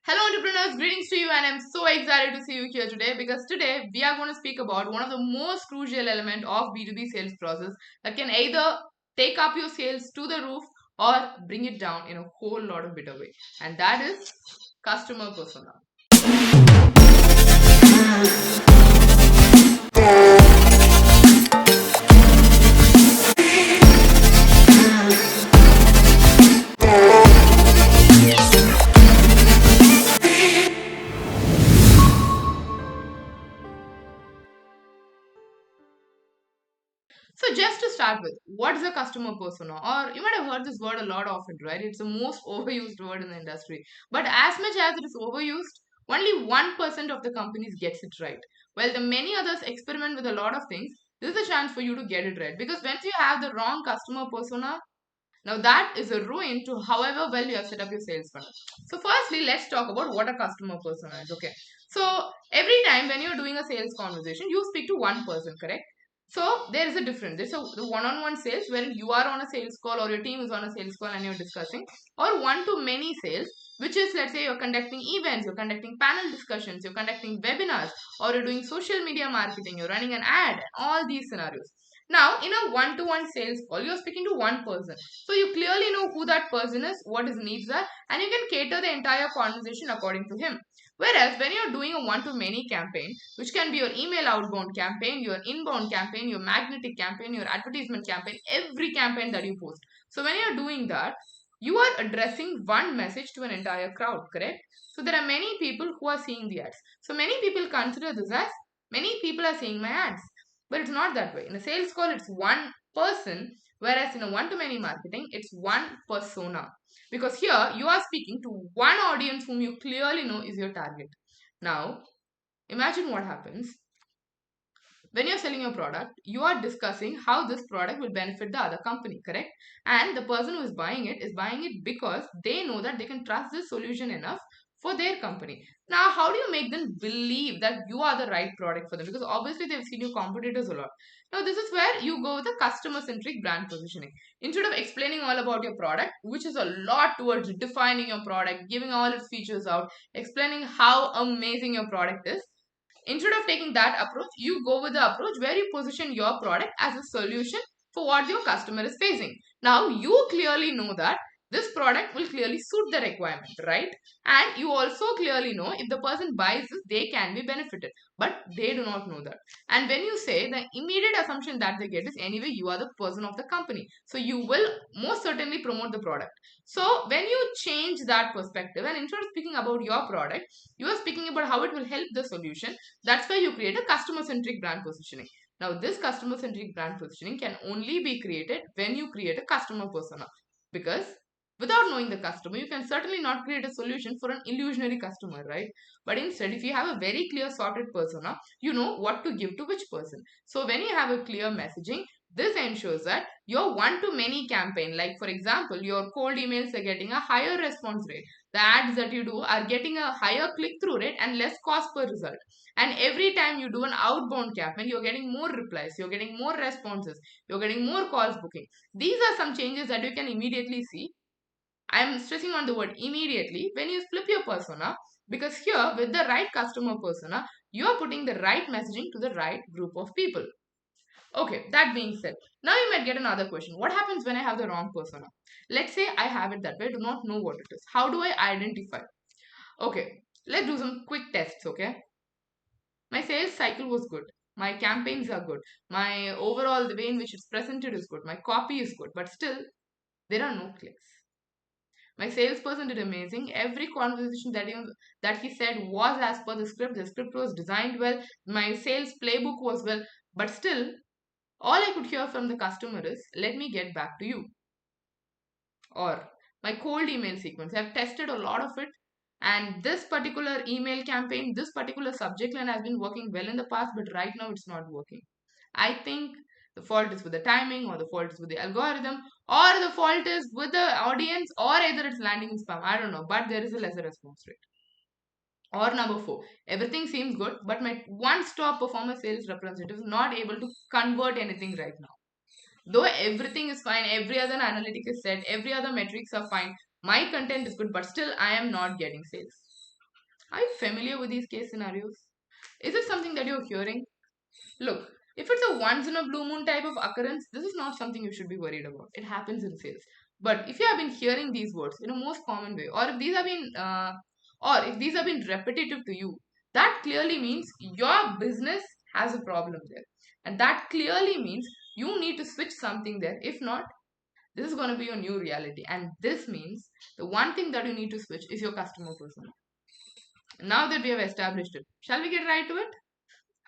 Hello, entrepreneurs, greetings to you, and I'm so excited to see you here today because today we are going to speak about one of the most crucial element of B2B sales process that can either take up your sales to the roof or bring it down in a whole lot of better way, and that is customer persona. So just to start with, what is a customer persona? Or you might have heard this word a lot often, right? It's the most overused word in the industry. But as much as it is overused, only 1% of the companies gets it right. While the many others experiment with a lot of things, this is a chance for you to get it right. Because once you have the wrong customer persona, now that is a ruin to however well you have set up your sales funnel. So firstly, let's talk about what a customer persona is. Okay. So every time when you're doing a sales conversation, you speak to one person, correct? So there is a difference. There's the one-on-one sales where you are on a sales call or your team is on a sales call and you're discussing, or one-to-many sales, which is, let's say, you're conducting events, you're conducting panel discussions, you're conducting webinars, or you're doing social media marketing, you're running an ad, all these scenarios. Now, in a one-to-one sales call, you're speaking to one person. So you clearly know who that person is, what his needs are, and you can cater the entire conversation according to him. Whereas when you're doing a one-to-many campaign, which can be your email outbound campaign, your inbound campaign, your magnetic campaign, your advertisement campaign, every campaign that you post. So when you're doing that, you are addressing one message to an entire crowd, correct? So there are many people who are seeing the ads. So many people consider this as many people are seeing my ads. But it's not that way. In a sales call, it's one person, whereas in a one-to-many marketing, it's one persona. Because here you are speaking to one audience whom you clearly know is your target. Now, imagine what happens when you're selling your product. You are discussing how this product will benefit the other company, correct? And the person who is buying it because they know that they can trust this solution enough for their company. Now, how do you make them believe that you are the right product for them? Because obviously they've seen your competitors a lot. Now, this is where you go with a customer centric brand positioning. Instead of explaining all about your product, which is a lot towards defining your product, giving all its features out, explaining how amazing your product is, instead of taking that approach, you go with the approach where you position your product as a solution for what your customer is facing. Now, you clearly know that this product will clearly suit the requirement, right? And you also clearly know if the person buys this, they can be benefited. But they do not know that. And when you say, the immediate assumption that they get is anyway, you are the person of the company. So you will most certainly promote the product. So when you change that perspective and instead of speaking about your product, you are speaking about how it will help the solution. That's why you create a customer centric brand positioning. Now, this customer centric brand positioning can only be created when you create a customer persona. Because without knowing the customer, you can certainly not create a solution for an illusionary customer, right? But instead, if you have a very clear sorted persona, you know what to give to which person. So when you have a clear messaging, this ensures that your one-to-many campaign, like for example, your cold emails are getting a higher response rate. The ads that you do are getting a higher click-through rate and less cost per result. And every time you do an outbound campaign, you're getting more replies, you're getting more responses, you're getting more calls booking. These are some changes that you can immediately see. I'm stressing on the word immediately when you flip your persona, because here with the right customer persona, you are putting the right messaging to the right group of people. Okay, that being said, now you might get another question. What happens when I have the wrong persona? Let's say I have it that way, I do not know what it is. How do I identify? Okay, let's do some quick tests, okay? My sales cycle was good. My campaigns are good. My overall, the way in which it's presented is good. My copy is good. But still, there are no clicks. My salesperson did amazing. Every conversation that he said was as per the script. The script was designed well. My sales playbook was well. But still, all I could hear from the customer is, let me get back to you. Or my cold email sequence. I've tested a lot of it. And this particular email campaign, this particular subject line has been working well in the past, but right now it's not working. I think the fault is with the timing, or the fault is with the algorithm, or the fault is with the audience, or either it's landing in spam. I don't know, but there is a lesser response rate. Or number four, everything seems good, but my one stop performer sales representative is not able to convert anything right now. Though everything is fine, every other analytic is set, every other metrics are fine, my content is good, but still I am not getting sales. Are you familiar with these case scenarios? Is it something that you're hearing? Look, if it's a once in a blue moon type of occurrence, this is not something you should be worried about. It happens in sales. But if you have been hearing these words in a most common way, or if these have been repetitive to you, that clearly means your business has a problem there, and that clearly means you need to switch something there. If not, this is going to be your new reality, and this means the one thing that you need to switch is your customer persona. Now that we have established it, shall we get right to it?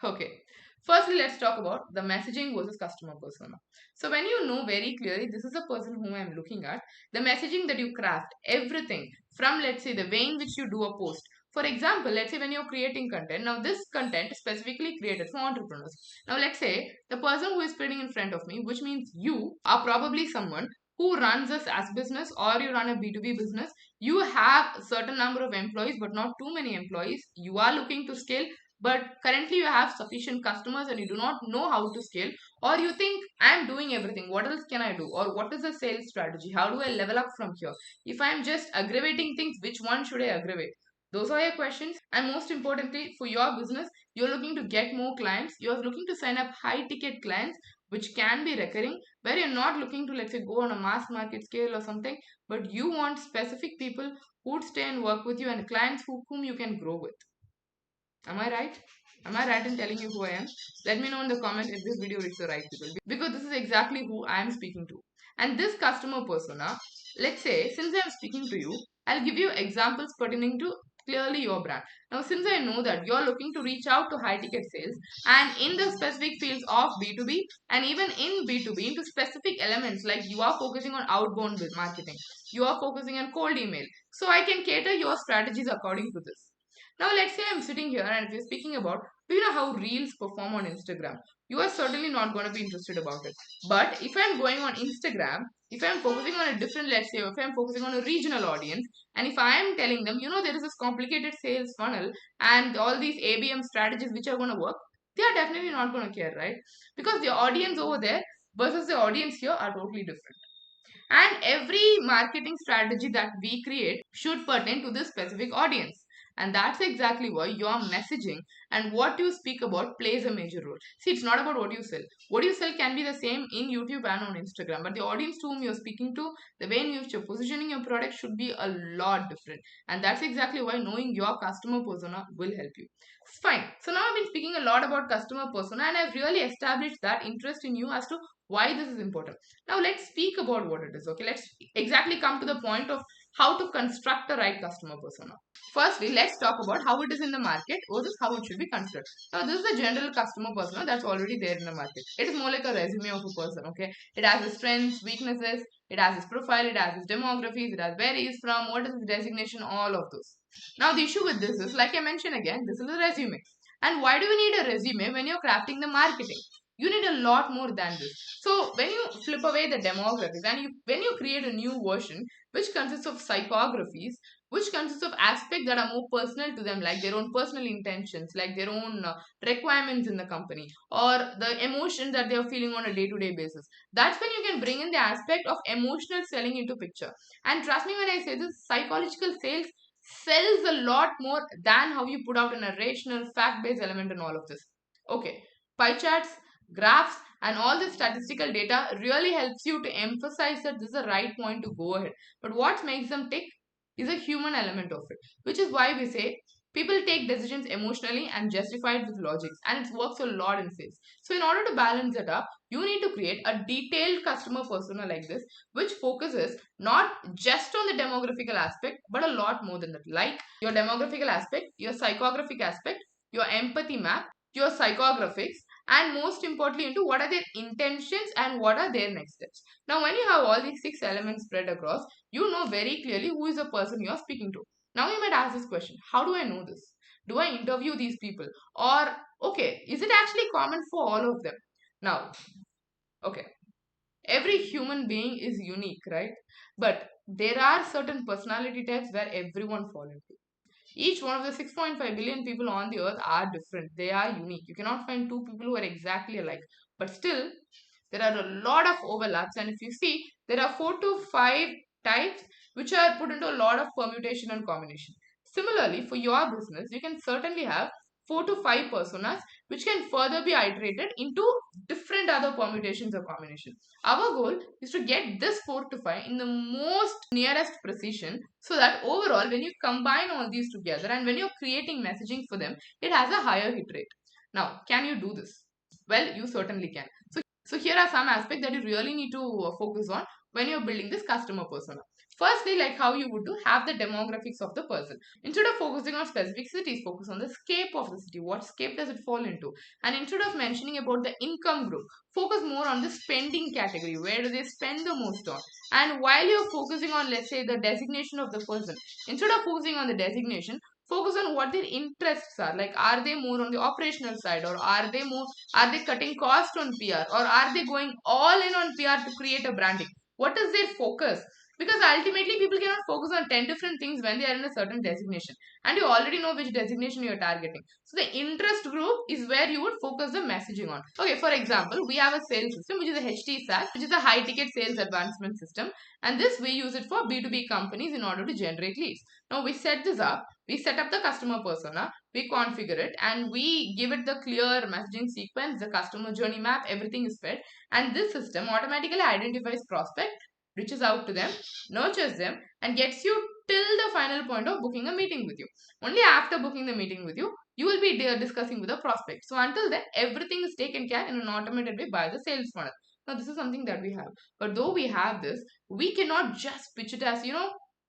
Okay. Firstly, let's talk about the messaging versus customer persona. So, when you know very clearly this is a person whom I'm looking at, the messaging that you craft, everything from, let's say, the way in which you do a post. For example, let's say when you're creating content, now this content is specifically created for entrepreneurs. Now, let's say the person who is sitting in front of me, which means you are probably someone who runs a SaaS business or you run a B2B business. You have a certain number of employees, but not too many employees. You are looking to scale, but currently you have sufficient customers and you do not know how to scale, or you think I'm doing everything, what else can I do, or what is the sales strategy, how do I level up from here, if I'm just aggravating things, which one should I aggravate? Those are your questions. And most importantly, for your business, you're looking to get more clients, you're looking to sign up high ticket clients which can be recurring, where you're not looking to, let's say, go on a mass market scale or something, but you want specific people who would stay and work with you and clients whom you can grow with. Am I right? Am I right in telling you who I am? Let me know in the comments if this video reaches the right people, because this is exactly who I am speaking to. And this customer persona, let's say, since I am speaking to you, I'll give you examples pertaining to clearly your brand. Now, since I know that you're looking to reach out to high ticket sales and in the specific fields of B2B and even in B2B into specific elements, like you are focusing on outbound marketing, you are focusing on cold email. So I can cater your strategies according to this. Now, let's say I'm sitting here and we're speaking about, do you know how reels perform on Instagram? You are certainly not going to be interested about it. But if I'm going on Instagram, if I'm focusing on a different, let's say, if I'm focusing on a regional audience, and if I'm telling them, there is this complicated sales funnel and all these ABM strategies which are going to work, they are definitely not going to care, right? Because the audience over there versus the audience here are totally different. And every marketing strategy that we create should pertain to this specific audience. And that's exactly why your messaging and what you speak about plays a major role. See, it's not about what you sell. What you sell can be the same in YouTube and on Instagram, but the audience to whom you're speaking to, the way in which you're positioning your product should be a lot different. And that's exactly why knowing your customer persona will help you. It's fine. So now I've been speaking a lot about customer persona and I've really established that interest in you as to why this is important. Now let's speak about what it is. Okay, let's exactly come to the point of how to construct a right customer persona. Firstly, let's talk about how it is in the market versus how it should be considered. Now, this is the general customer persona that's already there in the market. It is more like a resume of a person, okay? It has his strengths, weaknesses, it has his profile, it has his demographics, it has where he is from, what is his designation, all of those. Now, the issue with this is, like I mentioned again, this is a resume. And why do we need a resume when you're crafting the marketing? You need a lot more than this. So when you flip away the demographics and when you create a new version which consists of psychographies, which consists of aspects that are more personal to them, like their own personal intentions, like their own requirements in the company, or the emotions that they are feeling on a day-to-day basis. That's when you can bring in the aspect of emotional selling into picture. And trust me when I say this, psychological sales sells a lot more than how you put out a narrational, fact-based element in all of this. Okay, pie charts, graphs, and all the statistical data really helps you to emphasize that this is the right point to go ahead. But what makes them tick is a human element of it, which is why we say people take decisions emotionally and justify it with logics, and it works a lot in sales. So in order to balance it up, you need to create a detailed customer persona like this, which focuses not just on the demographical aspect but a lot more than that, like your demographical aspect, your psychographic aspect, your empathy map, your psychographics, and most importantly into what are their intentions and what are their next steps. Now when you have all these 6 elements spread across, you know very clearly who is the person you are speaking to. Now you might ask this question, how do I know this? Do I interview these people? Or, okay, is it actually common for all of them? Now, okay, every human being is unique, right? But there are certain personality types where everyone falls into. Each one of the 6.5 billion people on the earth are different. They are unique. You cannot find two people who are exactly alike. But still, there are a lot of overlaps. And if you see, there are 4 to 5 types which are put into a lot of permutation and combination. Similarly, for your business, you can certainly have 4 to 5 personas which can further be iterated into different other permutations or combinations. Our goal is to get this 4 to 5 in the most nearest precision, so that overall when you combine all these together and when you're creating messaging for them, it has a higher hit rate. Now, can you do this? Well, you certainly can. So here are some aspects that you really need to focus on when you're building this customer persona. Firstly, like how you would do, have the demographics of the person. Instead of focusing on specific cities, focus on the scape of the city. What scape does it fall into? And instead of mentioning about the income group, focus more on the spending category. Where do they spend the most on? And while you're focusing on, let's say, the designation of the person, instead of focusing on the designation, focus on what their interests are. Like, are they more on the operational side, or are they cutting cost on PR, or are they going all in on PR to create a branding? What is their focus? Because ultimately people cannot focus on 10 different things when they are in a certain designation, and you already know which designation you are targeting. So the interest group is where you would focus the messaging on. Okay, for example, we have a sales system which is a HT-SaS, which is a high ticket sales advancement system, and this we use it for B2B companies in order to generate leads. Now we set this up, we set up the customer persona, we configure it, and we give it the clear messaging sequence, the customer journey map, everything is fed, and this system automatically identifies prospect, reaches out to them, nurtures them, and gets you till the final point of booking a meeting with you. Only after booking the meeting with you, you will be discussing with the prospect. So until then, everything is taken care in an automated way by the sales funnel. Now this is something that we have. But though we have this, we cannot just pitch it as,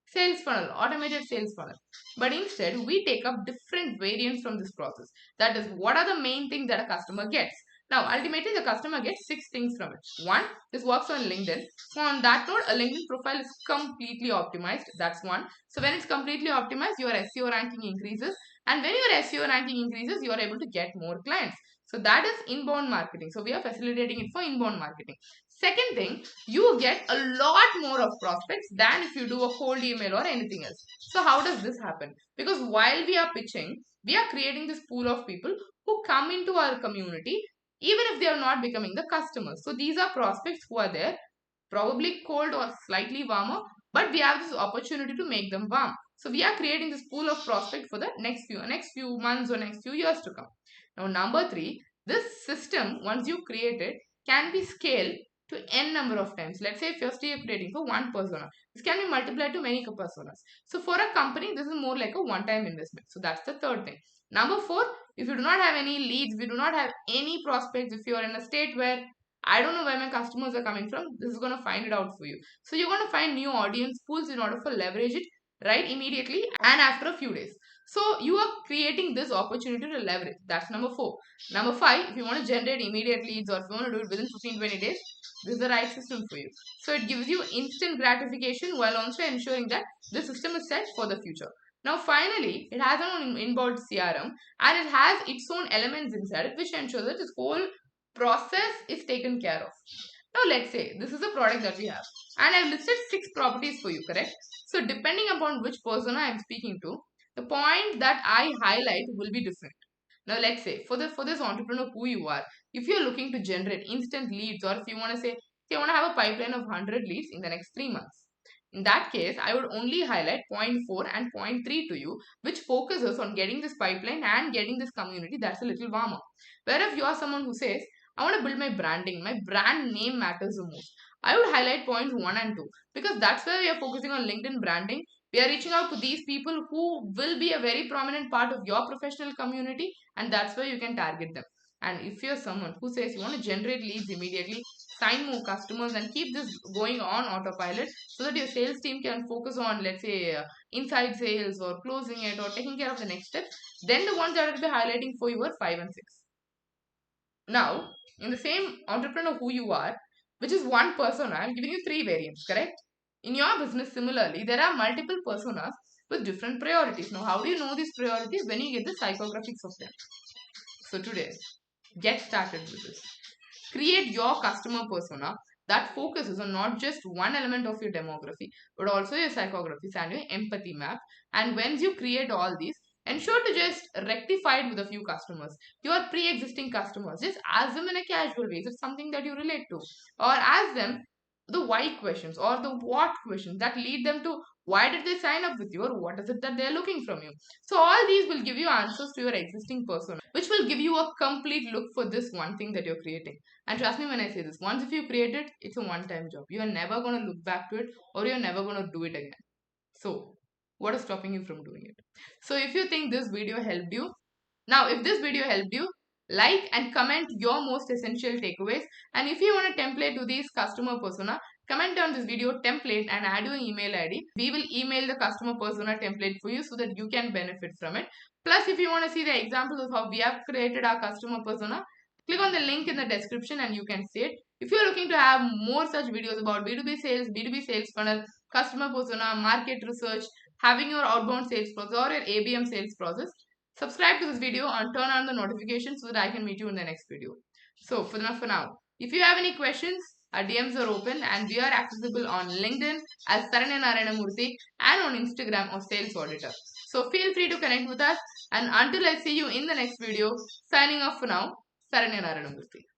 sales funnel, automated sales funnel. But instead, we take up different variants from this process. That is, what are the main things that a customer gets? Now, ultimately, the customer gets 6 things from it. One, this works on LinkedIn. So, on that note, a LinkedIn profile is completely optimized. That's one. So, when it's completely optimized, your SEO ranking increases. And when your SEO ranking increases, you are able to get more clients. So, that is inbound marketing. So, we are facilitating it for inbound marketing. Second thing, you get a lot more of prospects than if you do a cold email or anything else. So, how does this happen? Because while we are pitching, we are creating this pool of people who come into our community even if they are not becoming the customers. So these are prospects who are there, probably cold or slightly warmer, but we have this opportunity to make them warm. So we are creating this pool of prospects for the next few months or next few years to come. Now, number 3, this system, once you create it, can be scaled to n number of times. Let's say if you're still creating for one persona, this can be multiplied to many personas. So for a company, this is more like a one-time investment. So that's the third thing. Number 4, if you do not have any leads, we do not have any prospects, if you are in a state where I don't know where my customers are coming from, this is going to find it out for you. So you're going to find new audience pools in order for leverage it right immediately and after a few days. So you are creating this opportunity to leverage. That's number 4. Number 5, if you want to generate immediate leads, or if you want to do it within 15-20 days, this is the right system for you. So it gives you instant gratification while also ensuring that the system is set for the future. Now finally, it has an own inbound CRM and it has its own elements inside it which ensures that this whole process is taken care of. Now let's say this is a product that we have and I've listed 6 properties for you, correct? So depending upon which persona I'm speaking to, the point that I highlight will be different. Now let's say for this entrepreneur who you are, if you're looking to generate instant leads, or if you want to say, you want to have a pipeline of 100 leads in the next 3 months, in that case, I would only highlight point 4 and point 3 to you, which focuses on getting this pipeline and getting this community that's a little warmer. Where if you are someone who says, I want to build my branding, my brand name matters the most, I would highlight points 1 and 2 because that's where we are focusing on LinkedIn branding. We are reaching out to these people who will be a very prominent part of your professional community, and that's where you can target them. And if you're someone who says you want to generate leads immediately, sign more customers, and keep this going on autopilot so that your sales team can focus on, let's say, inside sales or closing it or taking care of the next steps, then the ones that I will be highlighting for you are 5 and 6. Now, in the same entrepreneur who you are, which is one persona, I'm giving you 3 variants, correct? In your business, similarly, there are multiple personas with different priorities. Now, how do you know these priorities? When you get the psychographics of them. So today, get started with this. Create your customer persona that focuses on not just one element of your demography, but also your psychographies and your empathy map. And once you create all these, ensure to just rectify it with a few customers. Your pre-existing customers, just ask them in a casual way. Is it something that you relate to? Or ask them the why questions or the what questions that lead them to Why did they sign up with you, or what is it that they're looking from you? So all these will give you answers to your existing persona, which will give you a complete look for this one thing that you're creating. And trust me when I say this, once if you create it, it's a one-time job. You are never going to look back to it, or you're never going to do it again. So what is stopping you from doing it? So if you think this video helped you, now, if this video helped you, like and comment your most essential takeaways. And if you want a template to these customer persona, comment on this video template and add your email ID. We will email the customer persona template for you so that you can benefit from it. Plus, if you want to see the examples of how we have created our customer persona, click on the link in the description and you can see it. If you're looking to have more such videos about B2B sales, B2B sales funnel, customer persona, market research, having your outbound sales process or your ABM sales process, subscribe to this video and turn on the notifications so that I can meet you in the next video. So for now, if you have any questions, our DMs are open and we are accessible on LinkedIn as Saranya Narayana Moorthy and on Instagram or Sales Auditor. So feel free to connect with us, and until I see you in the next video, signing off for now, Saranya Narayana Moorthy.